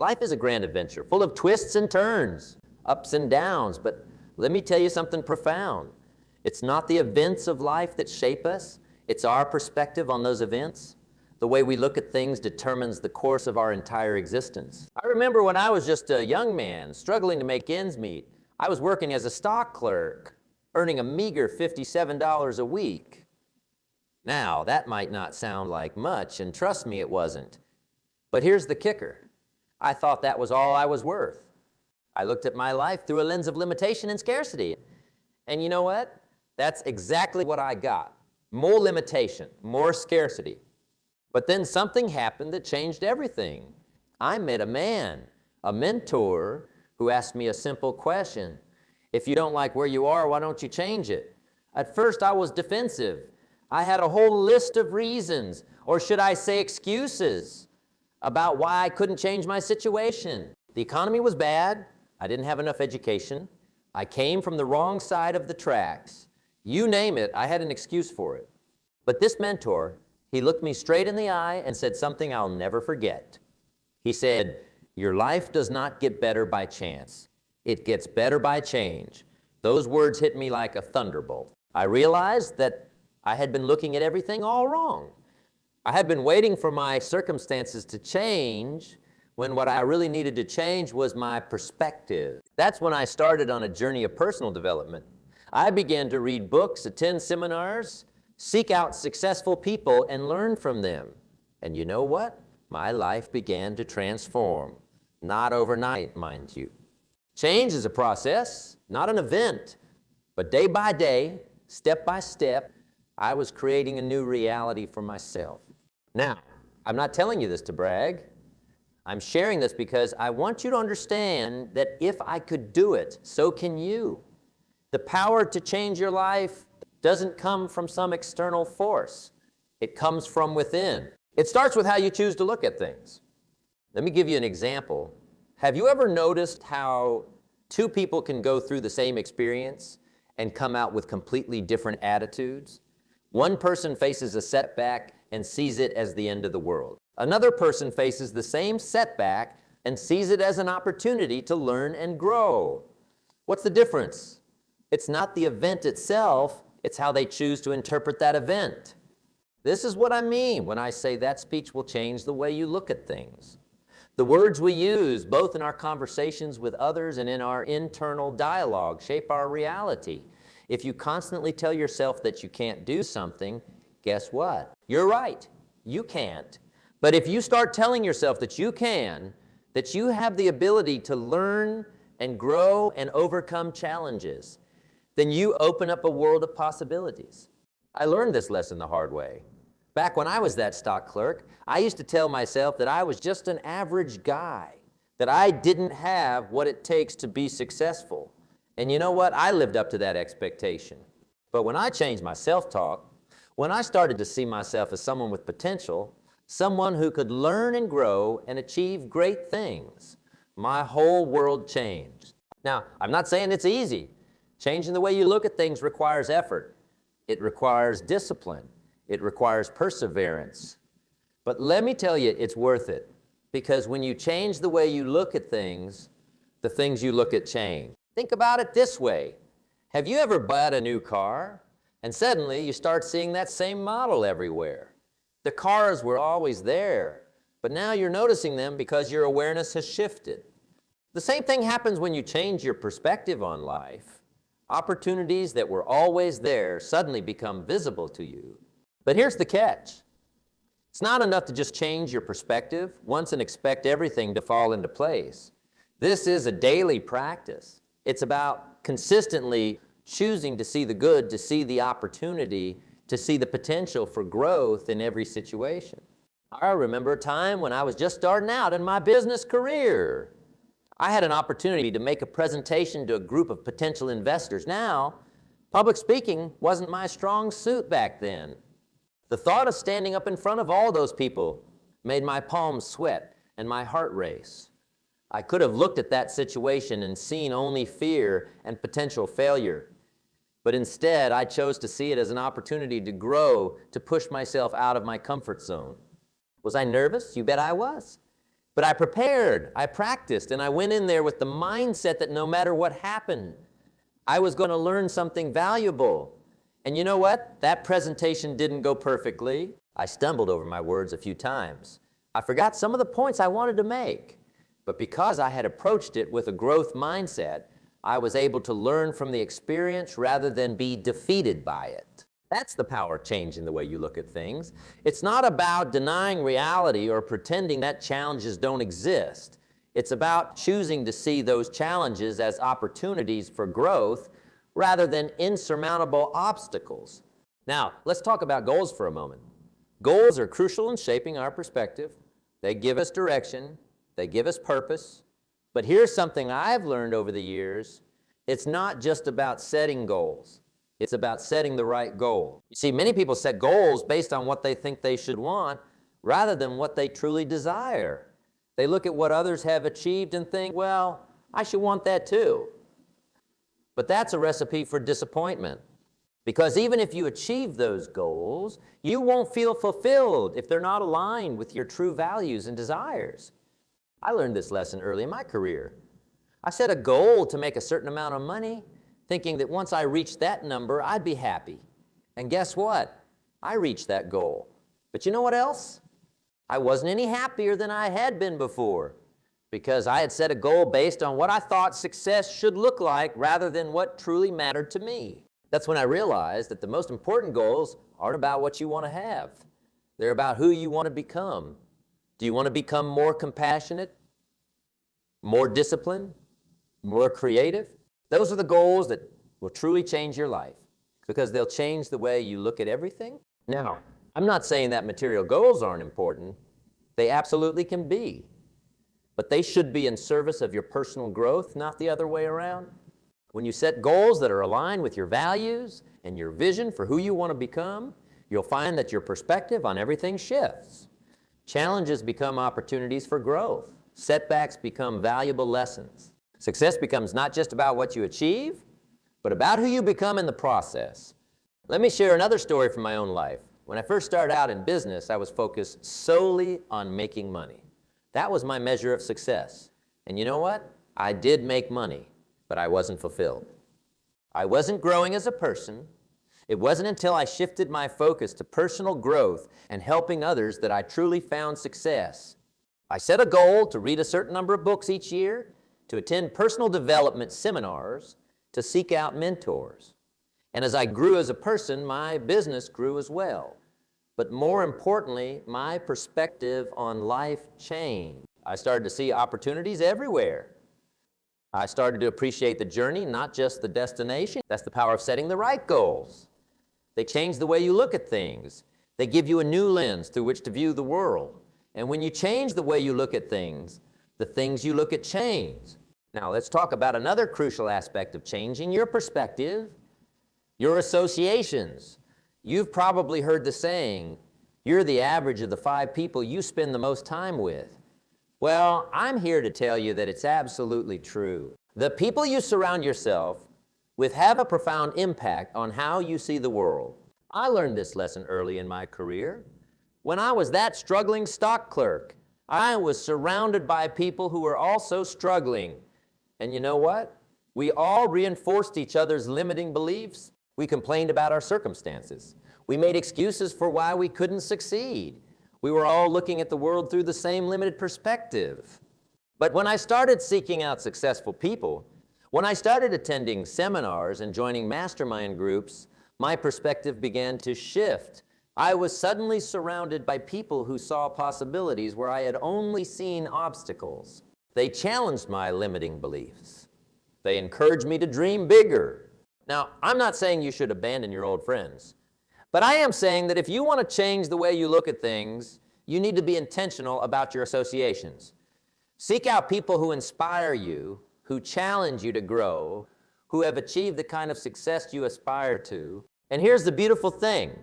Life is a grand adventure, full of twists and turns, ups and downs, but let me tell you something profound. It's not the events of life that shape us, it's our perspective on those events. The way we look at things determines the course of our entire existence. I remember when I was just a young man, struggling to make ends meet. I was working as a stock clerk, earning a meager $57 a week. Now, that might not sound like much, and trust me, it wasn't. But here's the kicker. I thought that was all I was worth. I looked at my life through a lens of limitation and scarcity. And you know what? That's exactly what I got. More limitation, more scarcity. But then something happened that changed everything. I met a man, a mentor, who asked me a simple question. If you don't like where you are, why don't you change it? At first I was defensive. I had a whole list of reasons, or should I say excuses, about why I couldn't change my situation. The economy was bad. I didn't have enough education. I came from the wrong side of the tracks. You name it, I had an excuse for it. But this mentor, he looked me straight in the eye and said something I'll never forget. He said, "Your life does not get better by chance. It gets better by change." Those words hit me like a thunderbolt. I realized that I had been looking at everything all wrong. I had been waiting for my circumstances to change when what I really needed to change was my perspective. That's when I started on a journey of personal development. I began to read books, attend seminars, seek out successful people, and learn from them. And you know what? My life began to transform. Not overnight, mind you. Change is a process, not an event. But day by day, step by step, I was creating a new reality for myself. Now, I'm not telling you this to brag. I'm sharing this because I want you to understand that if I could do it, so can you. The power to change your life doesn't come from some external force. It comes from within. It starts with how you choose to look at things. Let me give you an example. Have you ever noticed how two people can go through the same experience and come out with completely different attitudes? One person faces a setback and sees it as the end of the world. Another person faces the same setback and sees it as an opportunity to learn and grow. What's the difference? It's not the event itself, it's how they choose to interpret that event. This is what I mean when I say that speech will change the way you look at things. The words we use, both in our conversations with others and in our internal dialogue, shape our reality. If you constantly tell yourself that you can't do something, guess what? You're right, you can't. But if you start telling yourself that you can, that you have the ability to learn and grow and overcome challenges, then you open up a world of possibilities. I learned this lesson the hard way. Back when I was that stock clerk, I used to tell myself that I was just an average guy, that I didn't have what it takes to be successful. And you know what? I lived up to that expectation. But when I changed my self-talk, when I started to see myself as someone with potential, someone who could learn and grow and achieve great things, my whole world changed. Now, I'm not saying it's easy. Changing the way you look at things requires effort. It requires discipline. It requires perseverance. But let me tell you, it's worth it. Because when you change the way you look at things, the things you look at change. Think about it this way. Have you ever bought a new car and suddenly you start seeing that same model everywhere? The cars were always there, but now you're noticing them because your awareness has shifted. The same thing happens when you change your perspective on life. Opportunities that were always there suddenly become visible to you. But here's the catch. It's not enough to just change your perspective once and expect everything to fall into place. This is a daily practice. It's about consistently choosing to see the good, to see the opportunity, to see the potential for growth in every situation. I remember a time when I was just starting out in my business career. I had an opportunity to make a presentation to a group of potential investors. Now, public speaking wasn't my strong suit back then. The thought of standing up in front of all those people made my palms sweat and my heart race. I could have looked at that situation and seen only fear and potential failure. But instead, I chose to see it as an opportunity to grow, to push myself out of my comfort zone. Was I nervous? You bet I was. But I prepared, I practiced, and I went in there with the mindset that no matter what happened, I was going to learn something valuable. And you know what? That presentation didn't go perfectly. I stumbled over my words a few times. I forgot some of the points I wanted to make. But because I had approached it with a growth mindset, I was able to learn from the experience rather than be defeated by it. That's the power of changing the way you look at things. It's not about denying reality or pretending that challenges don't exist. It's about choosing to see those challenges as opportunities for growth rather than insurmountable obstacles. Now, let's talk about goals for a moment. Goals are crucial in shaping our perspective. They give us direction. They give us purpose. But here's something I've learned over the years. It's not just about setting goals. It's about setting the right goal. You see, many people set goals based on what they think they should want rather than what they truly desire. They look at what others have achieved and think, well, I should want that too. But that's a recipe for disappointment. Because even if you achieve those goals, you won't feel fulfilled if they're not aligned with your true values and desires. I learned this lesson early in my career. I set a goal to make a certain amount of money, thinking that once I reached that number, I'd be happy. And guess what? I reached that goal. But you know what else? I wasn't any happier than I had been before, because I had set a goal based on what I thought success should look like rather than what truly mattered to me. That's when I realized that the most important goals aren't about what you want to have. They're about who you want to become. Do you want to become more compassionate, more disciplined, more creative? Those are the goals that will truly change your life because they'll change the way you look at everything. Now, I'm not saying that material goals aren't important. They absolutely can be. But they should be in service of your personal growth, not the other way around. When you set goals that are aligned with your values and your vision for who you want to become, you'll find that your perspective on everything shifts. Challenges become opportunities for growth. Setbacks become valuable lessons. Success becomes not just about what you achieve, but about who you become in the process. Let me share another story from my own life. When I first started out in business, I was focused solely on making money. That was my measure of success. And you know what? I did make money, but I wasn't fulfilled. I wasn't growing as a person. It wasn't until I shifted my focus to personal growth and helping others that I truly found success. I set a goal to read a certain number of books each year, to attend personal development seminars, to seek out mentors. And as I grew as a person, my business grew as well. But more importantly, my perspective on life changed. I started to see opportunities everywhere. I started to appreciate the journey, not just the destination. That's the power of setting the right goals. They change the way you look at things. They give you a new lens through which to view the world. And when you change the way you look at things, the things you look at change. Now let's talk about another crucial aspect of changing your perspective, your associations. You've probably heard the saying, you're the average of the 5 people you spend the most time with. Well, I'm here to tell you that it's absolutely true. The people you surround yourself with have a profound impact on how you see the world. I learned this lesson early in my career. When I was that struggling stock clerk, I was surrounded by people who were also struggling. And you know what? We all reinforced each other's limiting beliefs. We complained about our circumstances. We made excuses for why we couldn't succeed. We were all looking at the world through the same limited perspective. But when I started seeking out successful people, when I started attending seminars and joining mastermind groups, my perspective began to shift. I was suddenly surrounded by people who saw possibilities where I had only seen obstacles. They challenged my limiting beliefs. They encouraged me to dream bigger. Now, I'm not saying you should abandon your old friends, but I am saying that if you want to change the way you look at things, you need to be intentional about your associations. Seek out people who inspire you, who challenge you to grow, who have achieved the kind of success you aspire to. And here's the beautiful thing.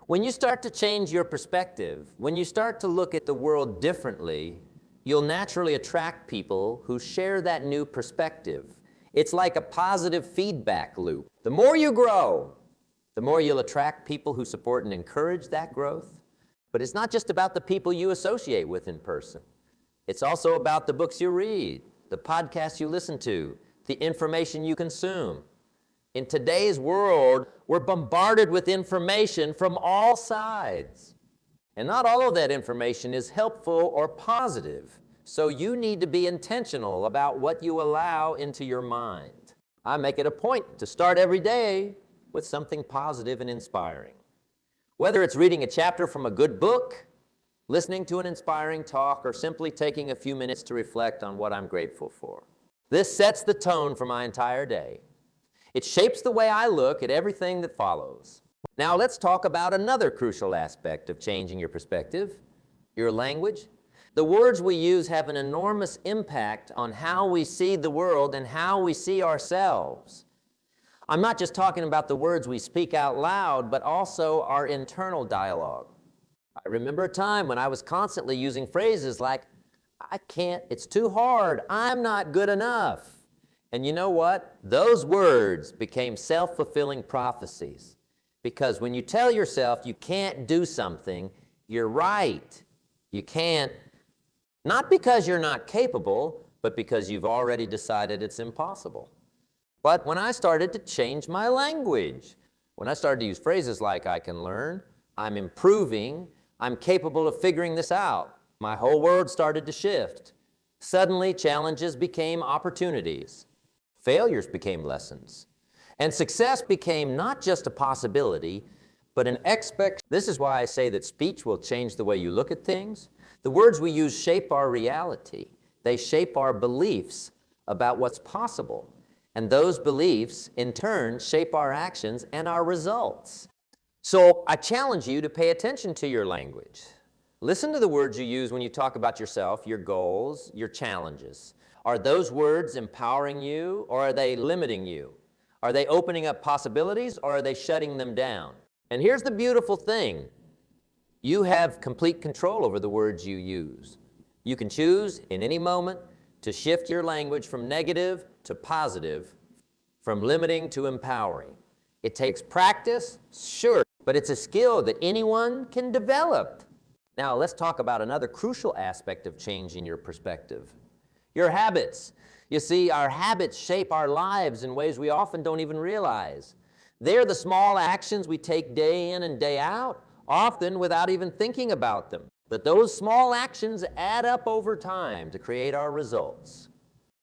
When you start to change your perspective, when you start to look at the world differently, you'll naturally attract people who share that new perspective. It's like a positive feedback loop. The more you grow, the more you'll attract people who support and encourage that growth. But it's not just about the people you associate with in person. It's also about the books you read, the podcasts you listen to, the information you consume. In today's world, we're bombarded with information from all sides. And not all of that information is helpful or positive. So you need to be intentional about what you allow into your mind. I make it a point to start every day with something positive and inspiring. Whether it's reading a chapter from a good book, listening to an inspiring talk, or simply taking a few minutes to reflect on what I'm grateful for. This sets the tone for my entire day. It shapes the way I look at everything that follows. Now let's talk about another crucial aspect of changing your perspective, your language. The words we use have an enormous impact on how we see the world and how we see ourselves. I'm not just talking about the words we speak out loud, but also our internal dialogue. I remember a time when I was constantly using phrases like, I can't, it's too hard, I'm not good enough. And you know what? Those words became self-fulfilling prophecies. Because when you tell yourself you can't do something, you're right. You can't, not because you're not capable, but because you've already decided it's impossible. But when I started to change my language, when I started to use phrases like I can learn, I'm improving, I'm capable of figuring this out, my whole world started to shift. Suddenly, challenges became opportunities. Failures became lessons. And success became not just a possibility, but an expectation. This is why I say that speech will change the way you look at things. The words we use shape our reality. They shape our beliefs about what's possible. And those beliefs, in turn, shape our actions and our results. So I challenge you to pay attention to your language. Listen to the words you use when you talk about yourself, your goals, your challenges. Are those words empowering you, or are they limiting you? Are they opening up possibilities, or are they shutting them down? And here's the beautiful thing. You have complete control over the words you use. You can choose in any moment to shift your language from negative to positive, from limiting to empowering. It takes practice, sure, but it's a skill that anyone can develop. Now let's talk about another crucial aspect of changing your perspective. Your habits. You see, our habits shape our lives in ways we often don't even realize. They're the small actions we take day in and day out, often without even thinking about them. But those small actions add up over time to create our results.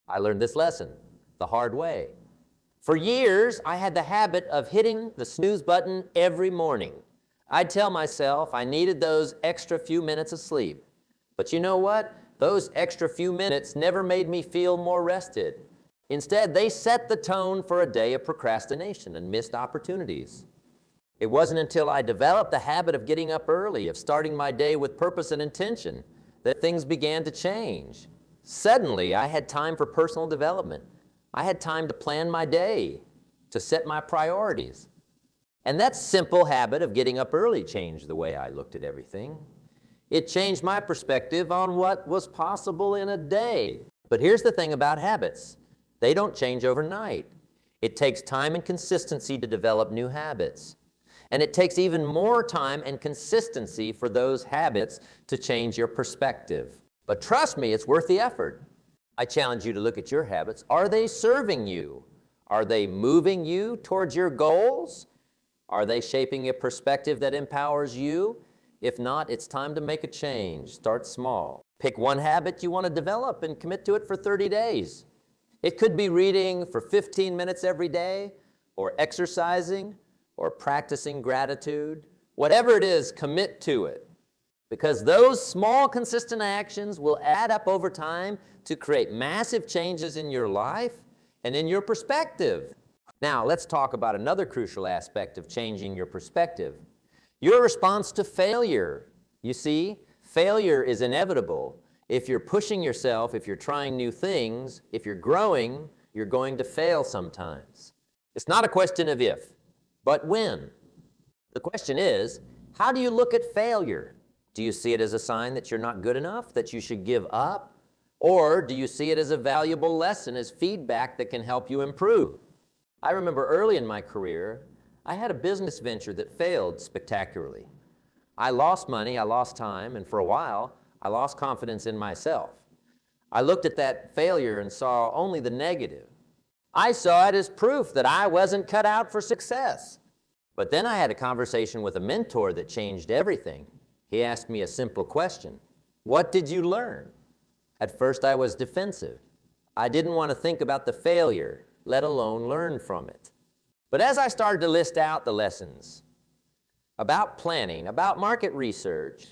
I learned this lesson the hard way. For years, I had the habit of hitting the snooze button every morning. I'd tell myself I needed those extra few minutes of sleep. But you know what? Those extra few minutes never made me feel more rested. Instead, they set the tone for a day of procrastination and missed opportunities. It wasn't until I developed the habit of getting up early, of starting my day with purpose and intention, that things began to change. Suddenly, I had time for personal development. I had time to plan my day, to set my priorities. And that simple habit of getting up early changed the way I looked at everything. It changed my perspective on what was possible in a day. But here's the thing about habits. They don't change overnight. It takes time and consistency to develop new habits. And it takes even more time and consistency for those habits to change your perspective. But trust me, it's worth the effort. I challenge you to look at your habits. Are they serving you? Are they moving you towards your goals? Are they shaping a perspective that empowers you? If not, it's time to make a change. Start small. Pick one habit you want to develop and commit to it for 30 days. It could be reading for 15 minutes every day, or exercising, or practicing gratitude. Whatever it is, commit to it. Because those small, consistent actions will add up over time to create massive changes in your life and in your perspective. Now, let's talk about another crucial aspect of changing your perspective. Your response to failure. You see, failure is inevitable. If you're pushing yourself, if you're trying new things, if you're growing, you're going to fail sometimes. It's not a question of if, but when. The question is, how do you look at failure? Do you see it as a sign that you're not good enough, that you should give up? Or do you see it as a valuable lesson, as feedback that can help you improve? I remember early in my career, I had a business venture that failed spectacularly. I lost money, I lost time, and for a while, I lost confidence in myself. I looked at that failure and saw only the negative. I saw it as proof that I wasn't cut out for success. But then I had a conversation with a mentor that changed everything. He asked me a simple question. What did you learn? At first I was defensive. I didn't want to think about the failure, let alone learn from it. But as I started to list out the lessons about planning, about market research,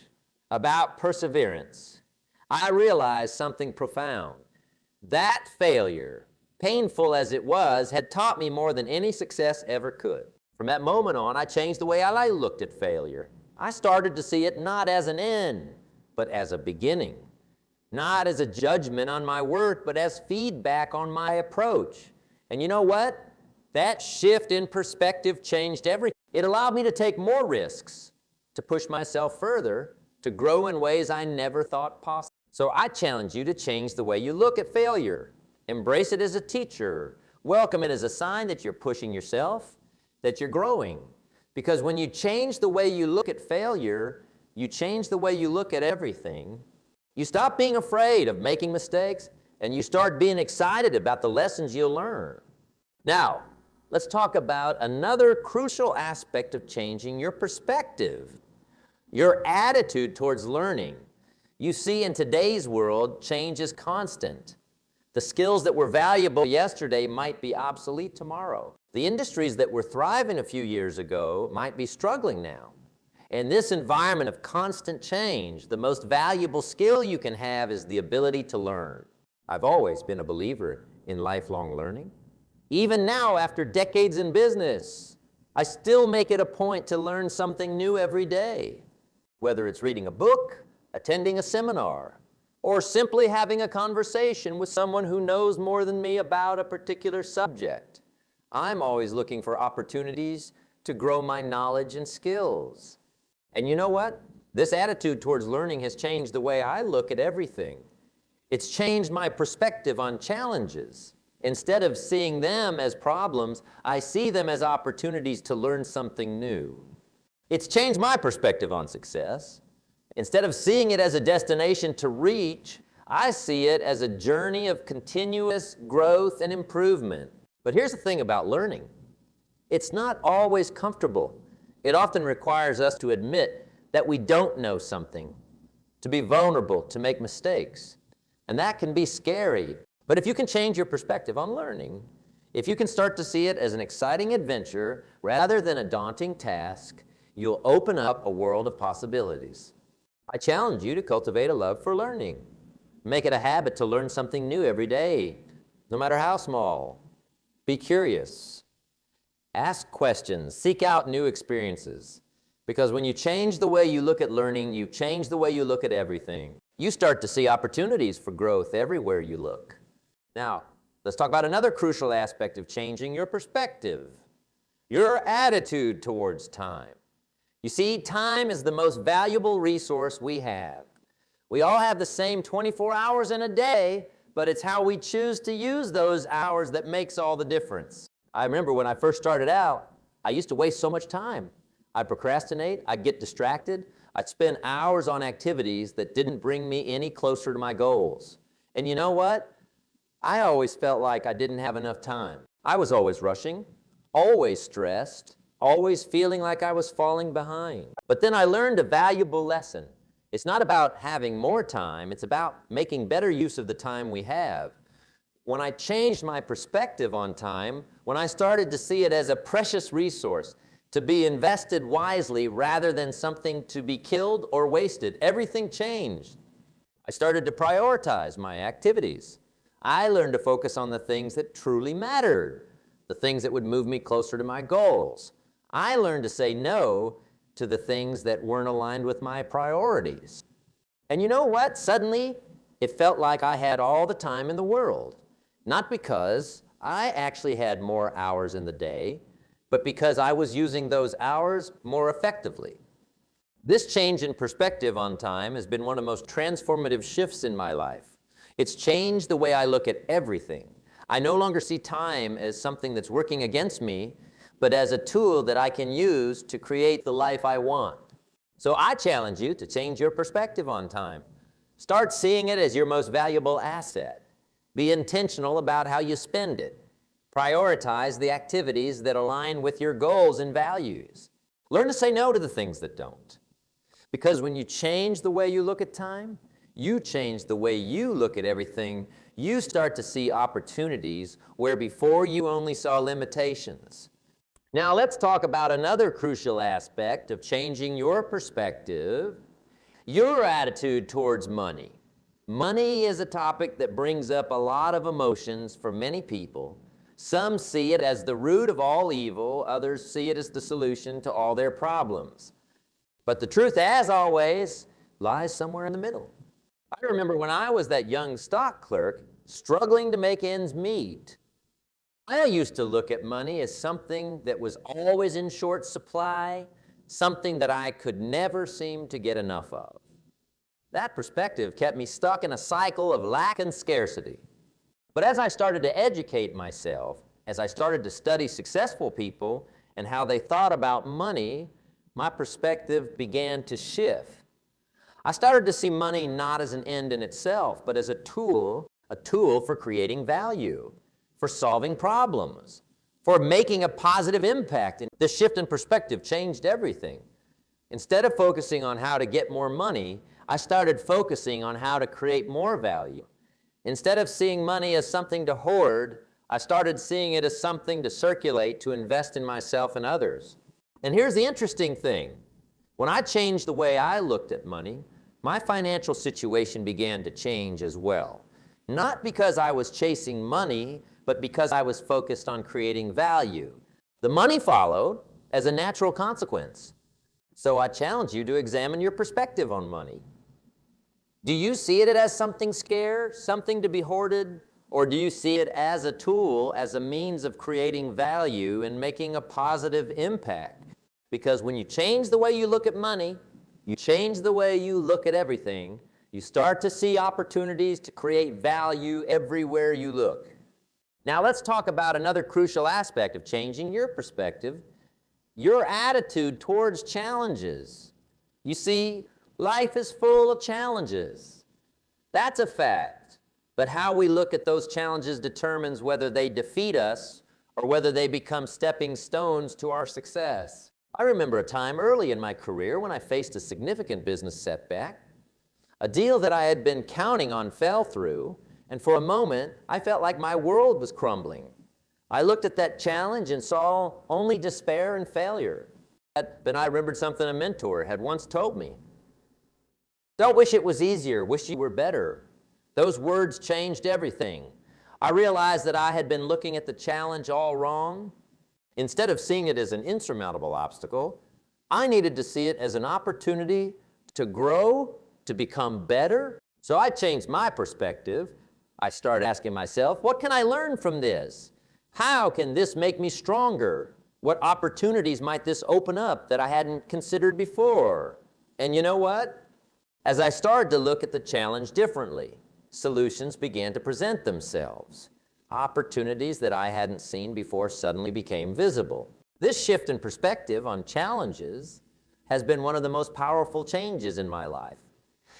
about perseverance, I realized something profound. That failure, painful as it was, had taught me more than any success ever could. From that moment on, I changed the way I looked at failure. I started to see it not as an end, but as a beginning. Not as a judgment on my work, but as feedback on my approach. And you know what? That shift in perspective changed everything. It allowed me to take more risks, to push myself further, to grow in ways I never thought possible. So I challenge you to change the way you look at failure. Embrace it as a teacher. Welcome it as a sign that you're pushing yourself, that you're growing. Because when you change the way you look at failure, you change the way you look at everything. You stop being afraid of making mistakes, and you start being excited about the lessons you'll learn. Now, let's talk about another crucial aspect of changing your perspective, your attitude towards learning. You see, in today's world, change is constant. The skills that were valuable yesterday might be obsolete tomorrow. The industries that were thriving a few years ago might be struggling now. In this environment of constant change, the most valuable skill you can have is the ability to learn. I've always been a believer in lifelong learning. Even now, after decades in business, I still make it a point to learn something new every day. Whether it's reading a book, attending a seminar, or simply having a conversation with someone who knows more than me about a particular subject, I'm always looking for opportunities to grow my knowledge and skills. And you know what? This attitude towards learning has changed the way I look at everything. It's changed my perspective on challenges. Instead of seeing them as problems, I see them as opportunities to learn something new. It's changed my perspective on success. Instead of seeing it as a destination to reach, I see it as a journey of continuous growth and improvement. But here's the thing about learning. It's not always comfortable. It often requires us to admit that we don't know something, to be vulnerable, to make mistakes. And that can be scary. But if you can change your perspective on learning, if you can start to see it as an exciting adventure rather than a daunting task, you'll open up a world of possibilities. I challenge you to cultivate a love for learning. Make it a habit to learn something new every day, no matter how small. Be curious. Ask questions, seek out new experiences. Because when you change the way you look at learning, you change the way you look at everything. You start to see opportunities for growth everywhere you look. Now, let's talk about another crucial aspect of changing your perspective, your attitude towards time. You see, time is the most valuable resource we have. We all have the same 24 hours in a day, but it's how we choose to use those hours that makes all the difference. I remember when I first started out, I used to waste so much time. I'd procrastinate, I'd get distracted, I'd spend hours on activities that didn't bring me any closer to my goals. And you know what? I always felt like I didn't have enough time. I was always rushing, always stressed, always feeling like I was falling behind. But then I learned a valuable lesson. It's not about having more time, it's about making better use of the time we have. When I changed my perspective on time, when I started to see it as a precious resource to be invested wisely rather than something to be killed or wasted, everything changed. I started to prioritize my activities. I learned to focus on the things that truly mattered, the things that would move me closer to my goals. I learned to say no to the things that weren't aligned with my priorities. And you know what? Suddenly, it felt like I had all the time in the world. Not because I actually had more hours in the day, but because I was using those hours more effectively. This change in perspective on time has been one of the most transformative shifts in my life. It's changed the way I look at everything. I no longer see time as something that's working against me, but as a tool that I can use to create the life I want. So I challenge you to change your perspective on time. Start seeing it as your most valuable asset. Be intentional about how you spend it. Prioritize the activities that align with your goals and values. Learn to say no to the things that don't. Because when you change the way you look at time, you change the way you look at everything. You start to see opportunities where before you only saw limitations. Now let's talk about another crucial aspect of changing your perspective, your attitude towards money. Money is a topic that brings up a lot of emotions for many people. Some see it as the root of all evil, others see it as the solution to all their problems. But the truth, as always, lies somewhere in the middle. I remember when I was that young stock clerk struggling to make ends meet. I used to look at money as something that was always in short supply, something that I could never seem to get enough of. That perspective kept me stuck in a cycle of lack and scarcity. But as I started to educate myself, as I started to study successful people and how they thought about money, my perspective began to shift. I started to see money not as an end in itself, but as a tool for creating value, for solving problems, for making a positive impact. And this shift in perspective changed everything. Instead of focusing on how to get more money, I started focusing on how to create more value. Instead of seeing money as something to hoard, I started seeing it as something to circulate, to invest in myself and others. And here's the interesting thing. When I changed the way I looked at money, my financial situation began to change as well. Not because I was chasing money, but because I was focused on creating value. The money followed as a natural consequence. So I challenge you to examine your perspective on money. Do you see it as something scarce, something to be hoarded, or do you see it as a tool, as a means of creating value and making a positive impact? Because when you change the way you look at money, you change the way you look at everything, you start to see opportunities to create value everywhere you look. Now let's talk about another crucial aspect of changing your perspective, your attitude towards challenges. You see, life is full of challenges. That's a fact. But how we look at those challenges determines whether they defeat us or whether they become stepping stones to our success. I remember a time early in my career when I faced a significant business setback. A deal that I had been counting on fell through, and for a moment, I felt like my world was crumbling. I looked at that challenge and saw only despair and failure. But I remembered something a mentor had once told me. Don't wish it was easier, wish you were better. Those words changed everything. I realized that I had been looking at the challenge all wrong. Instead of seeing it as an insurmountable obstacle, I needed to see it as an opportunity to grow, to become better. So I changed my perspective. I started asking myself, what can I learn from this? How can this make me stronger? What opportunities might this open up that I hadn't considered before? And you know what? As I started to look at the challenge differently, solutions began to present themselves. Opportunities that I hadn't seen before suddenly became visible. This shift in perspective on challenges has been one of the most powerful changes in my life.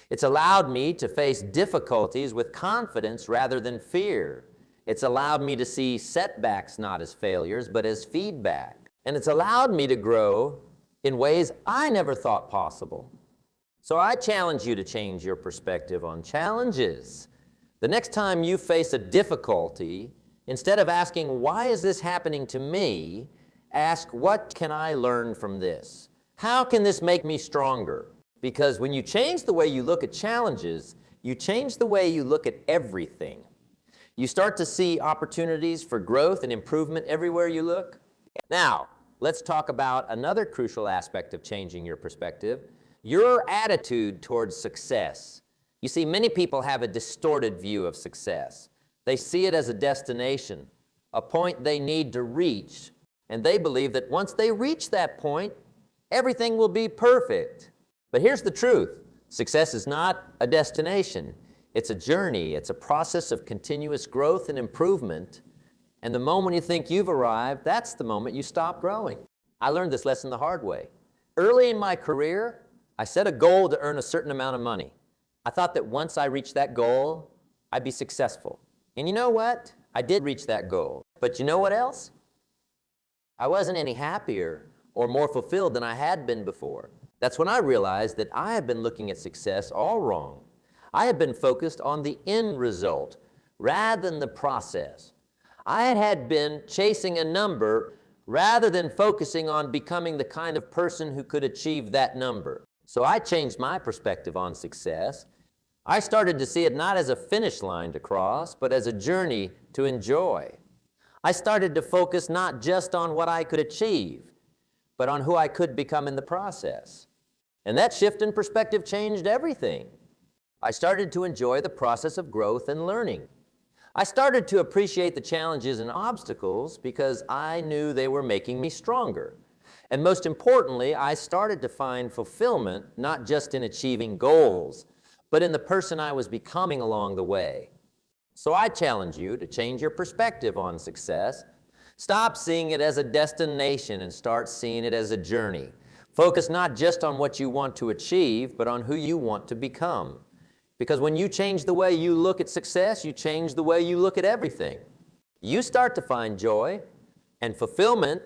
It's allowed me to face difficulties with confidence rather than fear. It's allowed me to see setbacks not as failures, but as feedback. And it's allowed me to grow in ways I never thought possible. So I challenge you to change your perspective on challenges. The next time you face a difficulty, instead of asking, why is this happening to me, ask, what can I learn from this? How can this make me stronger? Because when you change the way you look at challenges, you change the way you look at everything. You start to see opportunities for growth and improvement everywhere you look. Now, let's talk about another crucial aspect of changing your perspective, your attitude towards success. You see, many people have a distorted view of success. They see it as a destination, a point they need to reach, and they believe that once they reach that point, everything will be perfect. But here's the truth. Success is not a destination. It's a journey. It's a process of continuous growth and improvement. And the moment you think you've arrived, that's the moment you stop growing. I learned this lesson the hard way. Early in my career, I set a goal to earn a certain amount of money. I thought that once I reached that goal, I'd be successful. And you know what? I did reach that goal. But you know what else? I wasn't any happier or more fulfilled than I had been before. That's when I realized that I had been looking at success all wrong. I had been focused on the end result rather than the process. I had been chasing a number rather than focusing on becoming the kind of person who could achieve that number. So I changed my perspective on success. I started to see it not as a finish line to cross, but as a journey to enjoy. I started to focus not just on what I could achieve, but on who I could become in the process. And that shift in perspective changed everything. I started to enjoy the process of growth and learning. I started to appreciate the challenges and obstacles because I knew they were making me stronger. And most importantly, I started to find fulfillment not just in achieving goals, but in the person I was becoming along the way. So I challenge you to change your perspective on success. Stop seeing it as a destination and start seeing it as a journey. Focus not just on what you want to achieve, but on who you want to become. Because when you change the way you look at success, you change the way you look at everything. You start to find joy and fulfillment,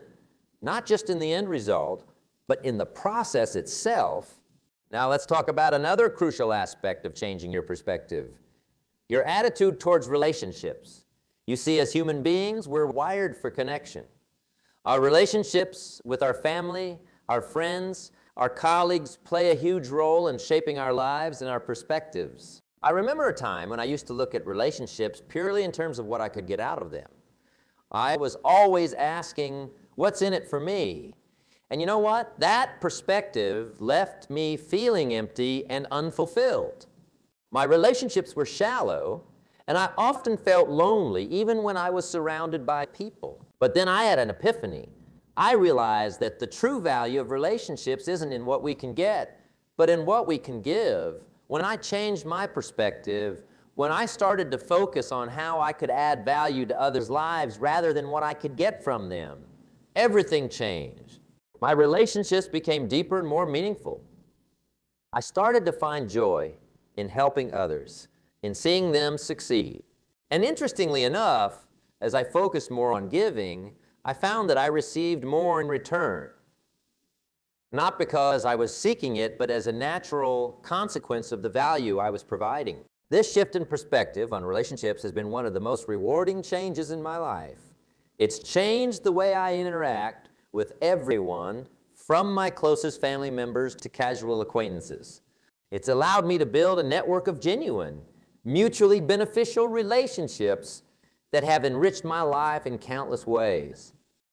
not just in the end result, but in the process itself. Now let's talk about another crucial aspect of changing your perspective. Your attitude towards relationships. You see, as human beings, we're wired for connection. Our relationships with our family, our friends, our colleagues play a huge role in shaping our lives and our perspectives. I remember a time when I used to look at relationships purely in terms of what I could get out of them. I was always asking, what's in it for me? And you know what? That perspective left me feeling empty and unfulfilled. My relationships were shallow, and I often felt lonely even when I was surrounded by people. But then I had an epiphany. I realized that the true value of relationships isn't in what we can get, but in what we can give. When I changed my perspective, when I started to focus on how I could add value to others' lives rather than what I could get from them, everything changed. My relationships became deeper and more meaningful. I started to find joy in helping others, in seeing them succeed. And interestingly enough, as I focused more on giving, I found that I received more in return. Not because I was seeking it, but as a natural consequence of the value I was providing. This shift in perspective on relationships has been one of the most rewarding changes in my life. It's changed the way I interact with everyone, from my closest family members to casual acquaintances. It's allowed me to build a network of genuine, mutually beneficial relationships that have enriched my life in countless ways.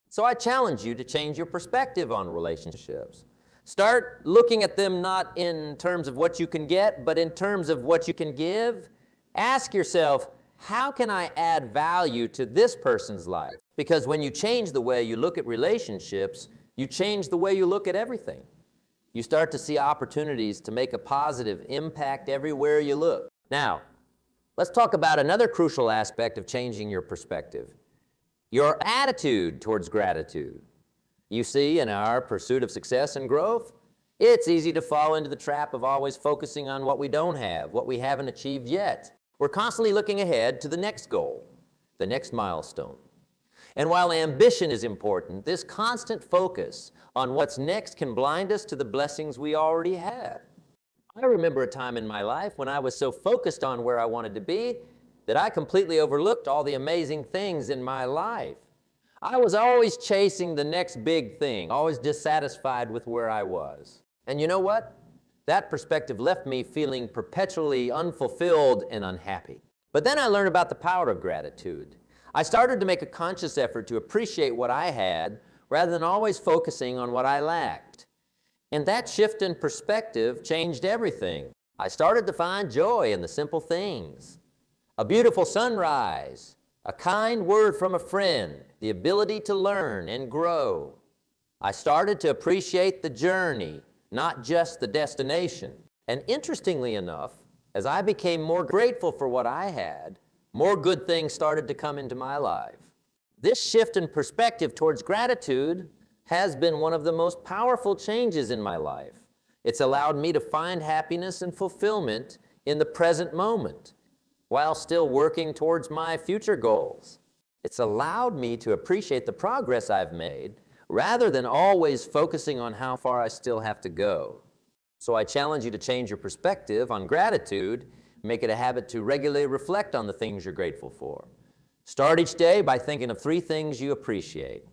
So I challenge you to change your perspective on relationships. Start looking at them not in terms of what you can get, but in terms of what you can give. Ask yourself, how can I add value to this person's life? Because when you change the way you look at relationships, you change the way you look at everything. You start to see opportunities to make a positive impact everywhere you look. Now, let's talk about another crucial aspect of changing your perspective. Your attitude towards gratitude. You see, in our pursuit of success and growth, it's easy to fall into the trap of always focusing on what we don't have, what we haven't achieved yet. We're constantly looking ahead to the next goal, the next milestone. And while ambition is important, this constant focus on what's next can blind us to the blessings we already have. I remember a time in my life when I was so focused on where I wanted to be that I completely overlooked all the amazing things in my life. I was always chasing the next big thing, always dissatisfied with where I was. And you know what? That perspective left me feeling perpetually unfulfilled and unhappy. But then I learned about the power of gratitude. I started to make a conscious effort to appreciate what I had rather than always focusing on what I lacked. And that shift in perspective changed everything. I started to find joy in the simple things. A beautiful sunrise, a kind word from a friend, the ability to learn and grow. I started to appreciate the journey, not just the destination. And interestingly enough, as I became more grateful for what I had, more good things started to come into my life. This shift in perspective towards gratitude has been one of the most powerful changes in my life. It's allowed me to find happiness and fulfillment in the present moment while still working towards my future goals. It's allowed me to appreciate the progress I've made rather than always focusing on how far I still have to go. So I challenge you to change your perspective on gratitude, make it a habit to regularly reflect on the things you're grateful for. Start each day by thinking of 3 things you appreciate.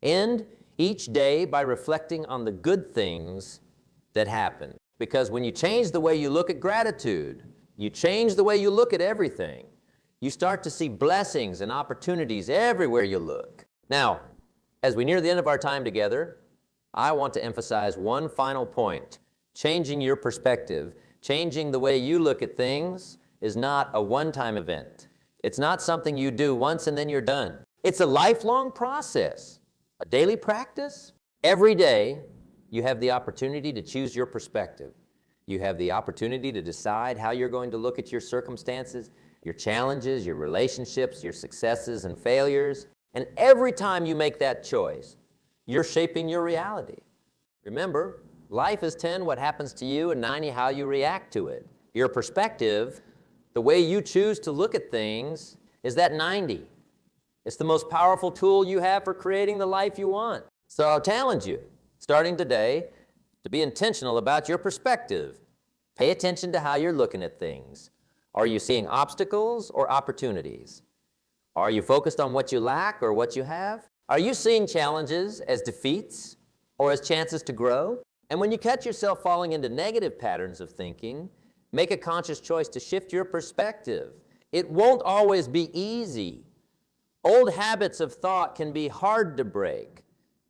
End each day by reflecting on the good things that happen. Because when you change the way you look at gratitude, you change the way you look at everything. You start to see blessings and opportunities everywhere you look. Now, as we near the end of our time together, I want to emphasize one final point. Changing your perspective, changing the way you look at things is not a one-time event. It's not something you do once and then you're done. It's a lifelong process, a daily practice. Every day, you have the opportunity to choose your perspective. You have the opportunity to decide how you're going to look at your circumstances, your challenges, your relationships, your successes and failures. And every time you make that choice, you're shaping your reality. Remember, life is 10 what happens to you and 90 how you react to it. Your perspective, the way you choose to look at things, is that 90. It's the most powerful tool you have for creating the life you want. So I'll challenge you, starting today, to be intentional about your perspective. Pay attention to how you're looking at things. Are you seeing obstacles or opportunities? Are you focused on what you lack or what you have? Are you seeing challenges as defeats or as chances to grow? And when you catch yourself falling into negative patterns of thinking, make a conscious choice to shift your perspective. It won't always be easy. Old habits of thought can be hard to break,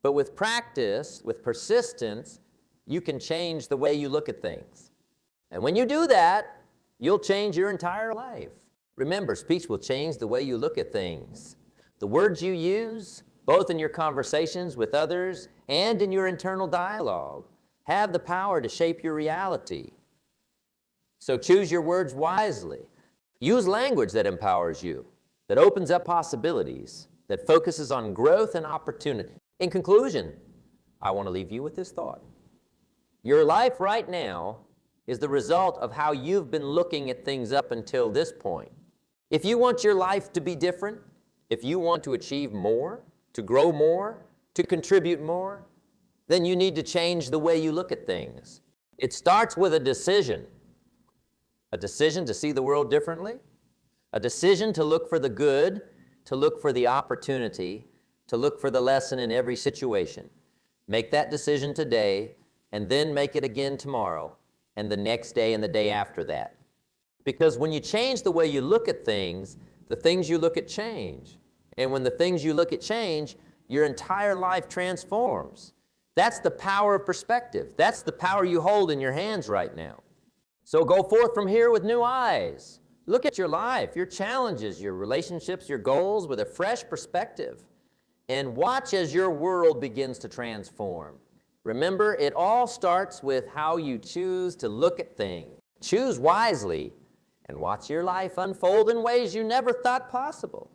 but with practice, with persistence, you can change the way you look at things. And when you do that, you'll change your entire life. Remember, speech will change the way you look at things. The words you use, both in your conversations with others and in your internal dialogue, have the power to shape your reality. So choose your words wisely. Use language that empowers you, that opens up possibilities, that focuses on growth and opportunity. In conclusion, I want to leave you with this thought. Your life right now is the result of how you've been looking at things up until this point. If you want your life to be different, if you want to achieve more, to grow more, to contribute more, then you need to change the way you look at things. It starts with a decision to see the world differently, a decision to look for the good, to look for the opportunity, to look for the lesson in every situation. Make that decision today, and then make it again tomorrow, and the next day and the day after that. Because when you change the way you look at things, the things you look at change. And when the things you look at change, your entire life transforms. That's the power of perspective. That's the power you hold in your hands right now. So go forth from here with new eyes. Look at your life, your challenges, your relationships, your goals with a fresh perspective. And watch as your world begins to transform. Remember, it all starts with how you choose to look at things. Choose wisely and watch your life unfold in ways you never thought possible.